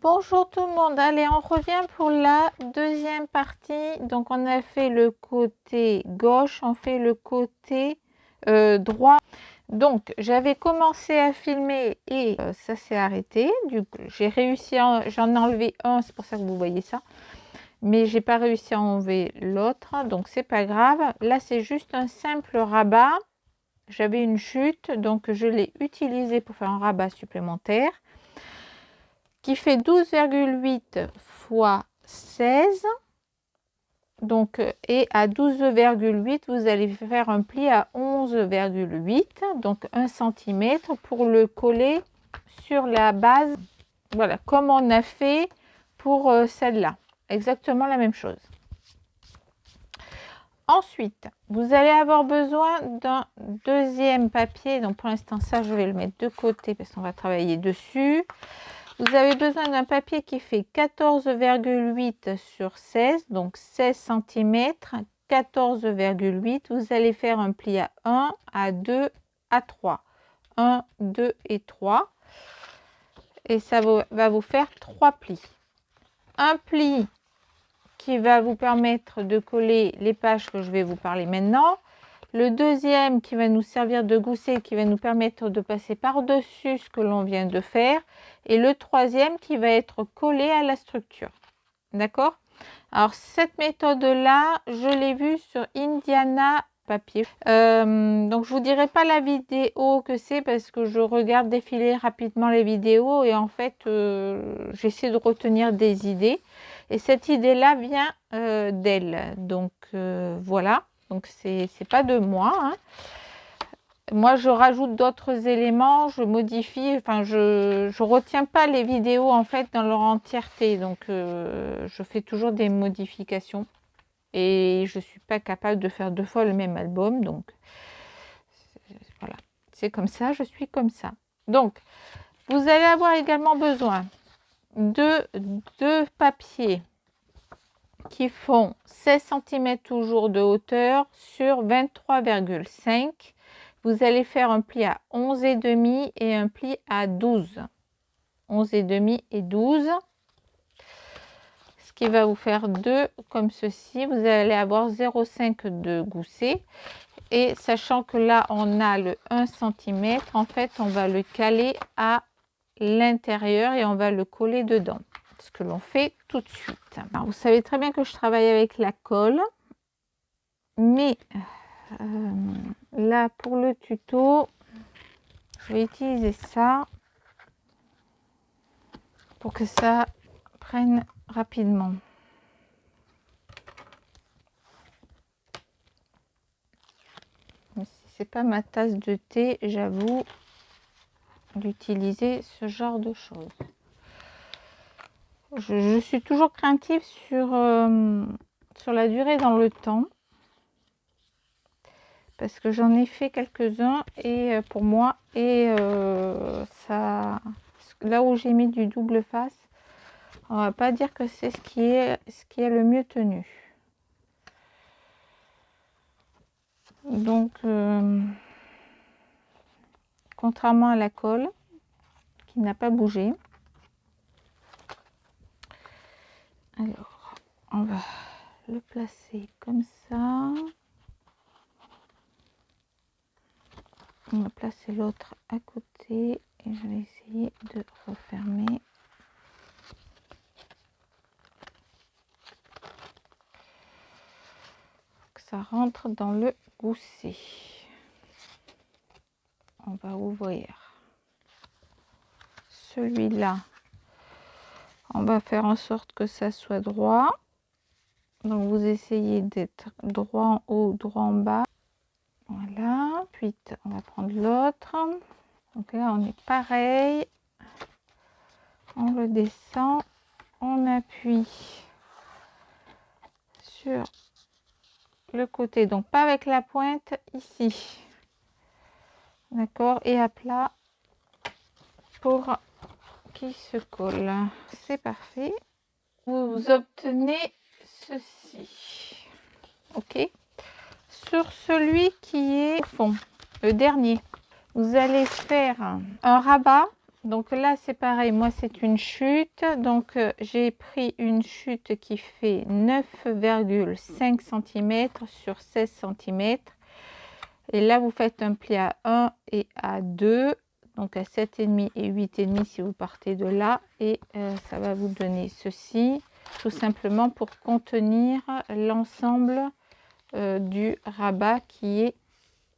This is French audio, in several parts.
Bonjour tout le monde, allez on revient pour la deuxième partie. Donc on a fait le côté gauche, on fait le côté droit. Donc j'avais commencé à filmer et ça s'est arrêté. Du coup j'ai réussi, j'en ai enlevé un, c'est pour ça que vous voyez ça. Mais j'ai pas réussi à enlever l'autre, donc c'est pas grave. Là c'est juste un simple rabat. J'avais une chute, donc je l'ai utilisé pour faire un rabat supplémentaire qui fait 12,8 fois 16. Donc, et à 12,8, vous allez faire un pli à 11,8, donc 1 cm pour le coller sur la base. Voilà, comme on a fait pour celle-là. Exactement la même chose. Ensuite, vous allez avoir besoin d'un deuxième papier. Donc, pour l'instant, ça, je vais le mettre de côté parce qu'on va travailler dessus. Vous avez besoin d'un papier qui fait 14,8 sur 16, donc 16 cm, 14,8. Vous allez faire un pli à 1, à 2, à 3. 1, 2 et 3. Et ça va vous faire 3 plis. Un pli qui va vous permettre de coller les pages que je vais vous parler maintenant. Le deuxième qui va nous servir de gousset, qui va nous permettre de passer par-dessus ce que l'on vient de faire. Et le troisième qui va être collé à la structure. D'accord? Alors cette méthode-là, je l'ai vue sur Indiana papier. Donc je vous dirai pas la vidéo que c'est parce que je regarde défiler rapidement les vidéos et en fait j'essaie de retenir des idées. Et cette idée-là vient d'elle. Donc voilà. Donc c'est pas de moi. Hein. Moi, je rajoute d'autres éléments, je modifie. Enfin, je retiens pas les vidéos en fait dans leur entièreté. Donc, je fais toujours des modifications. Et je suis pas capable de faire 2 fois le même album. Donc, voilà. C'est comme ça, je suis comme ça. Donc, vous allez avoir également besoin de 2 papiers qui font 16 cm toujours de hauteur sur 23,5. Vous allez faire un pli à 11,5 et un pli à 12. 11,5 et 12. Ce qui va vous faire 2 comme ceci. Vous allez avoir 0,5 de gousset. Et sachant que là, on a le 1 cm, en fait, on va le caler à l'intérieur et on va le coller dedans. Ce que l'on fait tout de suite. Alors, vous savez très bien que je travaille avec la colle, mais là pour le tuto, je vais utiliser ça pour que ça prenne rapidement. Mais si c'est pas ma tasse de thé, j'avoue d'utiliser ce genre de choses. Je suis toujours craintive sur la durée dans le temps. Parce que j'en ai fait quelques-uns et pour moi, et ça, là où j'ai mis du double face, on va pas dire que c'est ce qui est le mieux tenu. Donc, contrairement à la colle, qui n'a pas bougé. Alors, on va le placer comme ça. On va placer l'autre à côté et je vais essayer de refermer. Que ça rentre dans le gousset. On va ouvrir celui-là. On va faire en sorte que ça soit droit. Donc vous essayez d'être droit en haut, droit en bas. Voilà. Ensuite, on va prendre l'autre. Donc là, on est pareil. On le descend. On appuie sur le côté. Donc pas avec la pointe ici. D'accord. Et à plat pour qu'il se colle. C'est parfait. Vous obtenez ceci. Ok. Sur celui qui est au fond, le dernier, vous allez faire un rabat Donc là, c'est pareil. Moi, c'est une chute. Donc, j'ai pris une chute qui fait 9,5 cm sur 16 cm. Et là, vous faites un pli à 1 et à 2. Donc, à 7,5 et 8,5 si vous partez de là. Et ça va vous donner ceci. Tout simplement pour contenir l'ensemble du rabat qui est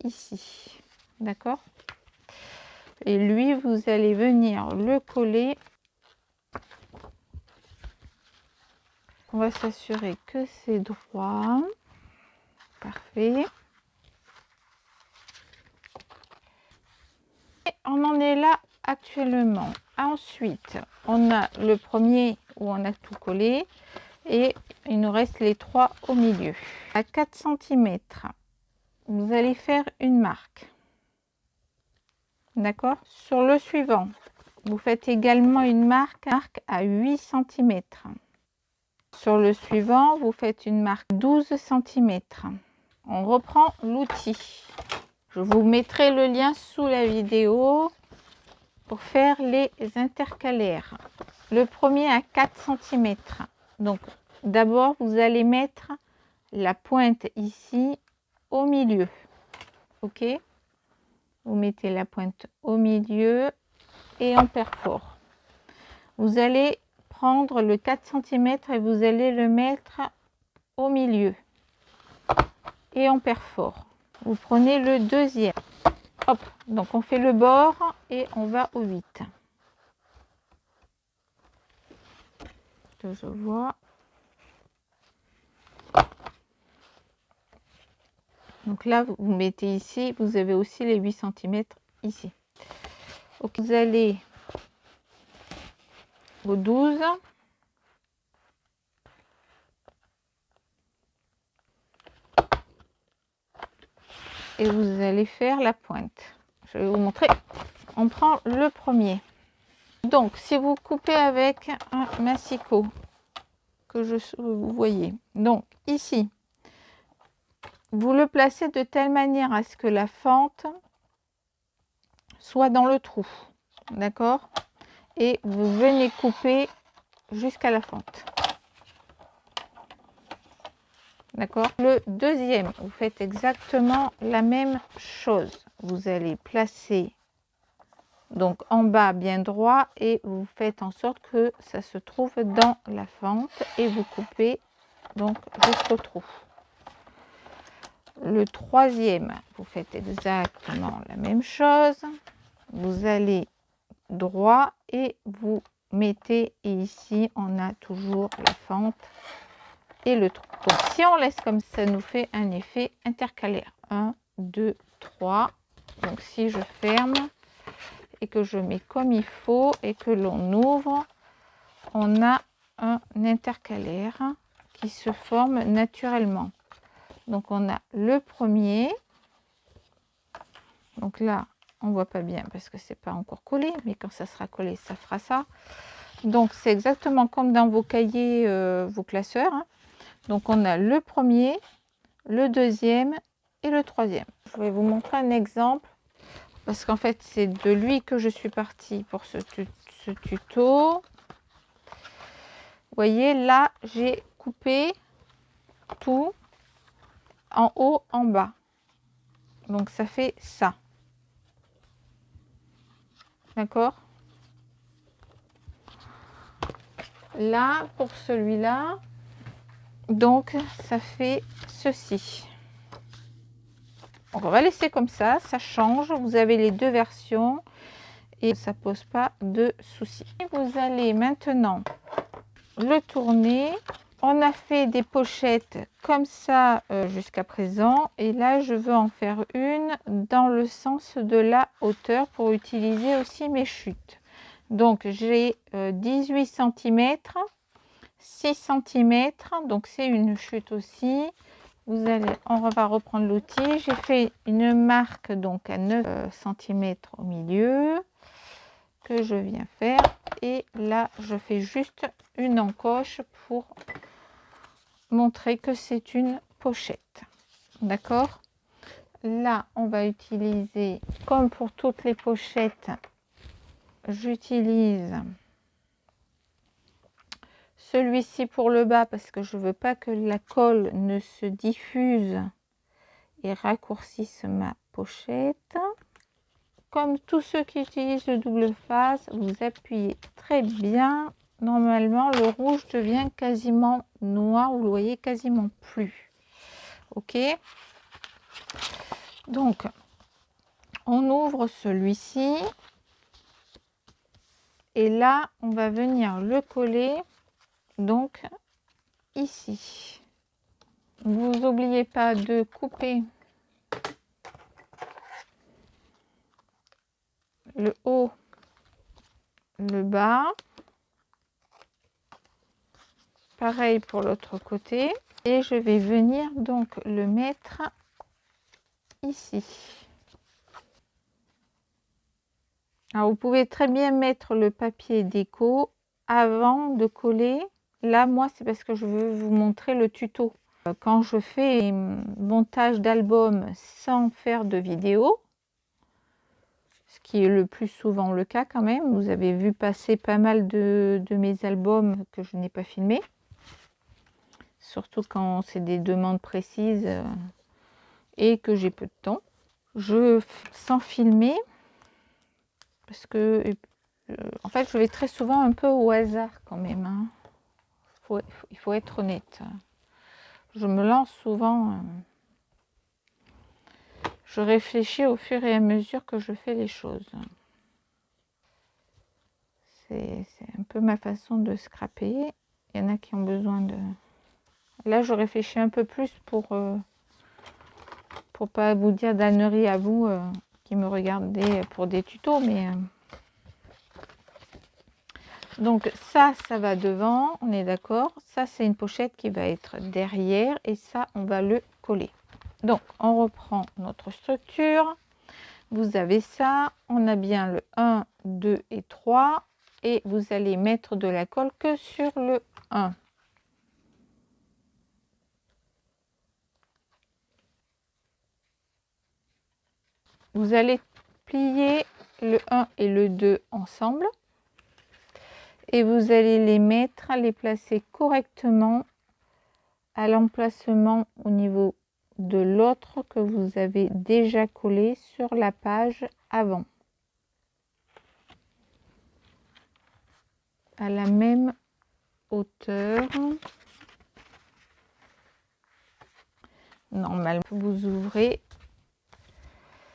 ici. D'accord? Et lui, vous allez venir le coller. On va s'assurer que c'est droit. Parfait. Et on en est là actuellement. Ensuite, on a le premier où on a tout collé. Et il nous reste les 3 au milieu. À 4 cm, vous allez faire une marque. D'accord? Sur le suivant, vous faites également une marque à 8 cm. Sur le suivant, vous faites une marque 12 cm. On reprend l'outil. Je vous mettrai le lien sous la vidéo pour faire les intercalaires. Le premier à 4 cm. Donc, d'abord, vous allez mettre la pointe ici au milieu. Ok? Vous mettez la pointe au milieu et on perfore. Vous allez prendre le 4 cm et vous allez le mettre au milieu et on perfore. Vous prenez le deuxième. Hop, donc on fait le bord et on va au 8. Que je vois. Donc là, vous mettez ici, vous avez aussi les 8 cm ici. Donc vous allez au 12. Et vous allez faire la pointe. Je vais vous montrer. On prend le premier. Donc, si vous coupez avec un massicot, que vous voyez. Donc, ici, vous le placez de telle manière à ce que la fente soit dans le trou. D'accord? Et vous venez couper jusqu'à la fente. D'accord? Le deuxième, vous faites exactement la même chose. Vous allez placer donc en bas bien droit et vous faites en sorte que ça se trouve dans la fente et vous coupez donc jusqu'au trou. Le troisième, vous faites exactement la même chose. Vous allez droit et vous mettez, et ici on a toujours la fente et le trou. Donc si on laisse comme ça, nous fait un effet intercalaire. 1, 2, 3. Donc si je ferme et que je mets comme il faut et que l'on ouvre, on a un intercalaire qui se forme naturellement. Donc on a le premier. Donc là, on voit pas bien parce que c'est pas encore collé, mais quand ça sera collé, ça fera ça. Donc c'est exactement comme dans vos cahiers, vos classeurs. Donc on a le premier, le deuxième et le troisième. Je vais vous montrer un exemple parce qu'en fait c'est de lui que je suis partie pour ce tuto. Vous voyez là, j'ai coupé tout en haut, en bas. Donc ça fait ça. D'accord? Là, pour celui-là, donc ça fait ceci. Donc on va laisser comme ça change. Vous avez les deux versions et ça pose pas de soucis. Vous allez maintenant le tourner. On a fait des pochettes comme ça jusqu'à présent et là je veux en faire une dans le sens de la hauteur pour utiliser aussi mes chutes. Donc j'ai 18 cm, 6 cm, donc c'est une chute aussi. On va reprendre l'outil. J'ai fait une marque donc à 9 cm au milieu que je viens faire et là je fais juste une encoche pour montrer que c'est une pochette. D'accord? Là on va utiliser comme pour toutes les pochettes j'utilise celui-ci pour le bas parce que je veux pas que la colle ne se diffuse et raccourcisse ma pochette. Comme tous ceux qui utilisent le double face, vous appuyez très bien. Normalement, le rouge devient quasiment noir, vous le voyez quasiment plus. Ok, donc on ouvre celui-ci et là on va venir le coller donc ici. Vous n'oubliez pas de couper le haut, le bas. Pareil pour l'autre côté. Et je vais venir donc le mettre ici. Alors vous pouvez très bien mettre le papier déco avant de coller. Là, moi, c'est parce que je veux vous montrer le tuto. Quand je fais montage d'album sans faire de vidéo, ce qui est le plus souvent le cas quand même, vous avez vu passer pas mal de mes albums que je n'ai pas filmés. Surtout quand c'est des demandes précises et que j'ai peu de temps. Sans filmer, parce que en fait, je vais très souvent un peu au hasard quand même. Hein. Il faut être honnête. Je me lance souvent. Je réfléchis au fur et à mesure que je fais les choses. C'est un peu ma façon de scraper. Il y en a qui ont besoin de... Là, je réfléchis un peu plus pour pas vous dire d'ânerie à vous qui me regardez pour des tutos. Mais donc ça va devant, on est d'accord. Ça, c'est une pochette qui va être derrière et ça, on va le coller. Donc, on reprend notre structure. Vous avez ça, on a bien le 1, 2 et 3 et vous allez mettre de la colle que sur le 1. Vous allez plier le 1 et le 2 ensemble et vous allez les placer correctement à l'emplacement au niveau de l'autre que vous avez déjà collé sur la page avant. À la même hauteur. Normalement, vous ouvrez.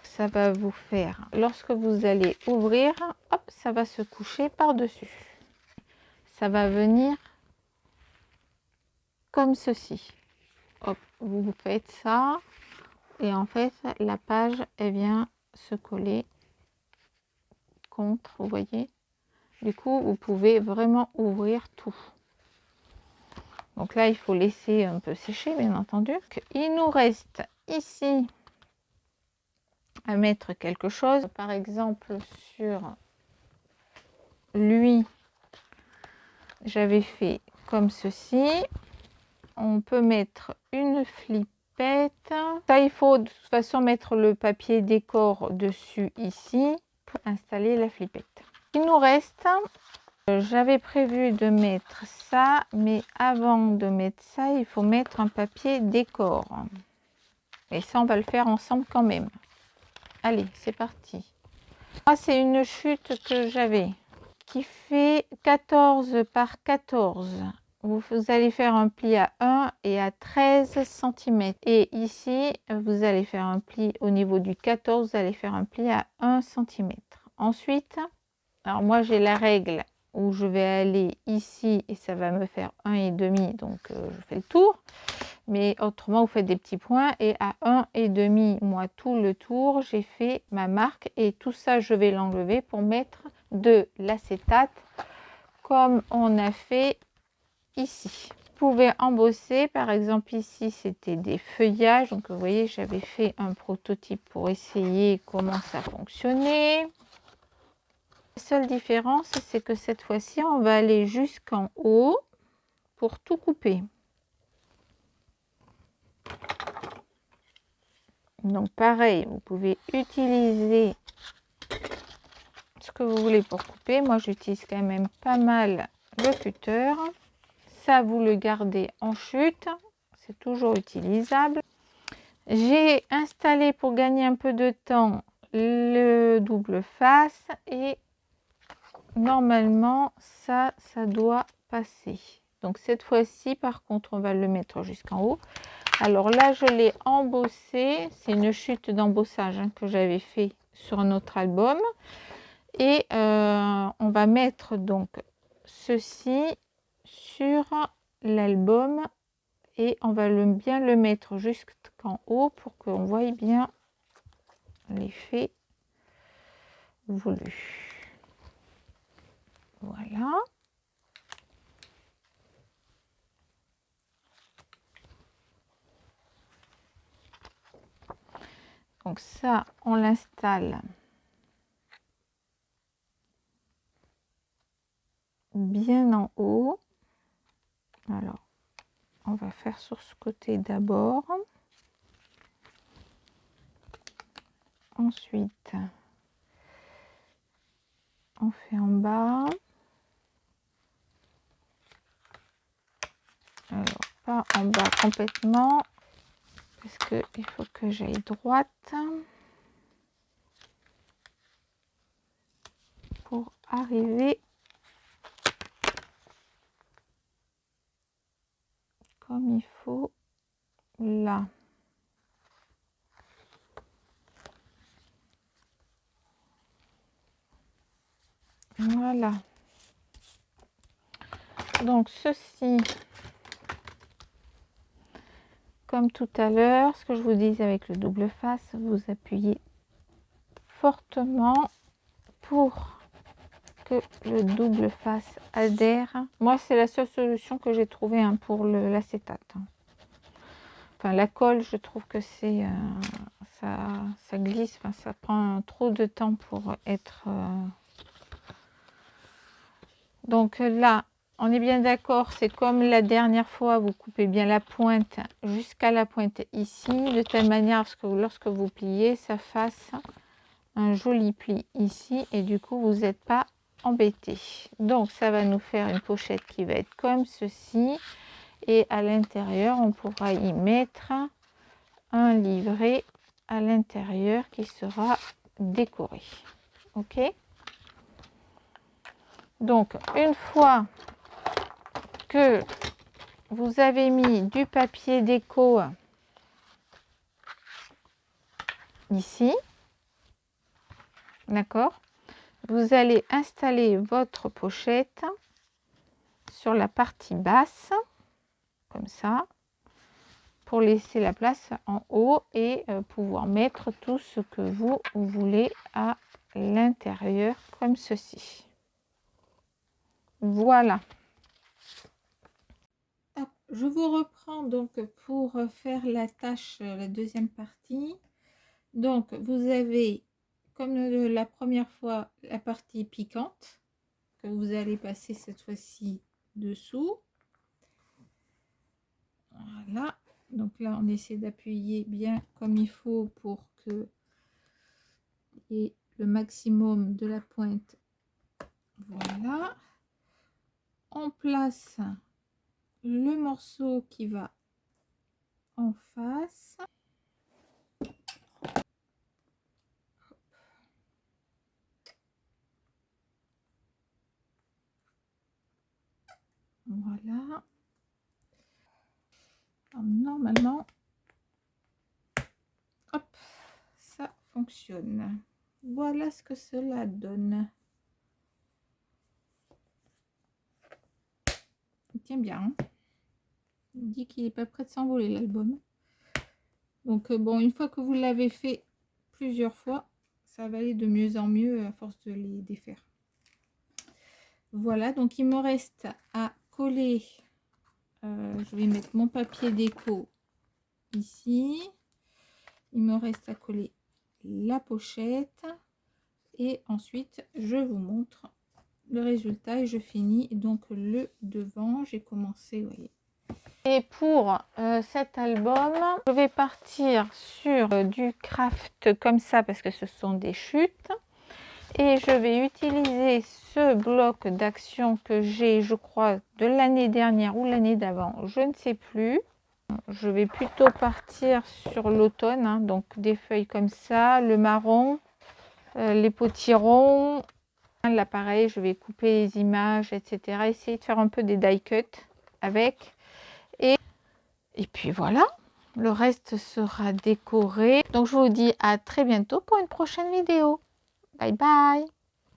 Ça va vous faire, lorsque vous allez ouvrir, hop, ça va se coucher par-dessus. Ça va venir comme ceci. Hop, vous faites ça et en fait, la page, elle vient se coller contre, vous voyez. Du coup, vous pouvez vraiment ouvrir tout. Donc là, il faut laisser un peu sécher, bien entendu. Il nous reste ici à mettre quelque chose. Par exemple, sur lui, j'avais fait comme ceci. On peut mettre une flippette. Ça, il faut de toute façon mettre le papier décor dessus ici pour installer la flippette. Il nous reste, j'avais prévu de mettre ça, mais avant de mettre ça, il faut mettre un papier décor. Et ça, on va le faire ensemble quand même. Allez, c'est parti. Moi, c'est une chute que j'avais qui fait 14 par 14. Vous allez faire un pli à 1 et à 13 cm. Et ici, vous allez faire un pli au niveau du 14, vous allez faire un pli à 1 cm. Ensuite, alors moi j'ai la règle où je vais aller ici et ça va me faire 1,5, donc je fais le tour. Mais autrement, vous faites des petits points et à 1,5, moi tout le tour, j'ai fait ma marque et tout ça, je vais l'enlever pour mettre de l'acétate comme on a fait ici. Vous pouvez embosser, par exemple ici c'était des feuillages, donc vous voyez j'avais fait un prototype pour essayer comment ça fonctionnait. La seule différence c'est que cette fois-ci on va aller jusqu'en haut pour tout couper. Donc pareil, vous pouvez utiliser ce que vous voulez pour couper. Moi, j'utilise quand même pas mal le cutter. Ça, vous le gardez en chute. C'est toujours utilisable. J'ai installé pour gagner un peu de temps le double face et normalement ça doit passer. Donc cette fois-ci par contre on va le mettre jusqu'en haut. Alors là je l'ai embossé, c'est une chute d'embossage que j'avais fait sur un autre album et on va mettre donc ceci sur l'album et on va bien le mettre jusqu'en haut pour qu'on voie bien l'effet voulu. Voilà. Donc ça, on l'installe bien en haut. Alors, on va faire sur ce côté d'abord. Ensuite, on fait en bas. Alors, pas en bas complètement, parce qu'il faut que j'aille droite pour arriver comme il faut là. Voilà. Donc ceci, comme tout à l'heure, ce que je vous disais avec le double face, vous appuyez fortement pour que le double face adhère. Moi, c'est la seule solution que j'ai trouvée hein, pour l'acétate. Enfin, la colle, je trouve que c'est ça glisse, enfin, ça prend trop de temps pour être... Donc là, on est bien d'accord, c'est comme la dernière fois, vous coupez bien la pointe jusqu'à la pointe ici, de telle manière à ce que lorsque vous pliez, ça fasse un joli pli ici et du coup, vous n'êtes pas embêté. Donc, ça va nous faire une pochette qui va être comme ceci et à l'intérieur, on pourra y mettre un livret à l'intérieur qui sera décoré. Ok? Donc, une fois que vous avez mis du papier déco ici, d'accord, vous allez installer votre pochette sur la partie basse, comme ça, pour laisser la place en haut et pouvoir mettre tout ce que vous voulez à l'intérieur, comme ceci. Voilà. Je vous reprends donc pour faire la tâche, la deuxième partie. Donc, vous avez, comme la première fois, la partie piquante que vous allez passer cette fois-ci dessous. Voilà. Donc là, on essaie d'appuyer bien comme il faut pour que il y ait le maximum de la pointe. Voilà. On place le morceau qui va en face. Voilà. Alors, normalement, hop, ça fonctionne. Voilà ce que cela donne. Il tient bien. Hein. Il dit qu'il n'est pas prêt de s'envoler l'album. Donc bon, une fois que vous l'avez fait plusieurs fois, ça va aller de mieux en mieux à force de les défaire. Voilà, donc il me reste à coller. Je vais mettre mon papier déco ici. Il me reste à coller la pochette. Et ensuite, je vous montre le résultat et je finis donc le devant. J'ai commencé, vous voyez. Et pour cet album, je vais partir sur du craft comme ça parce que ce sont des chutes. Et je vais utiliser ce bloc d'action que j'ai, je crois, de l'année dernière ou l'année d'avant, je ne sais plus. Je vais plutôt partir sur l'automne, hein, donc des feuilles comme ça, le marron, les potirons. Là pareil, je vais couper les images, etc. Essayer de faire un peu des die cut avec. Et puis voilà, le reste sera décoré. Donc je vous dis à très bientôt pour une prochaine vidéo. Bye bye.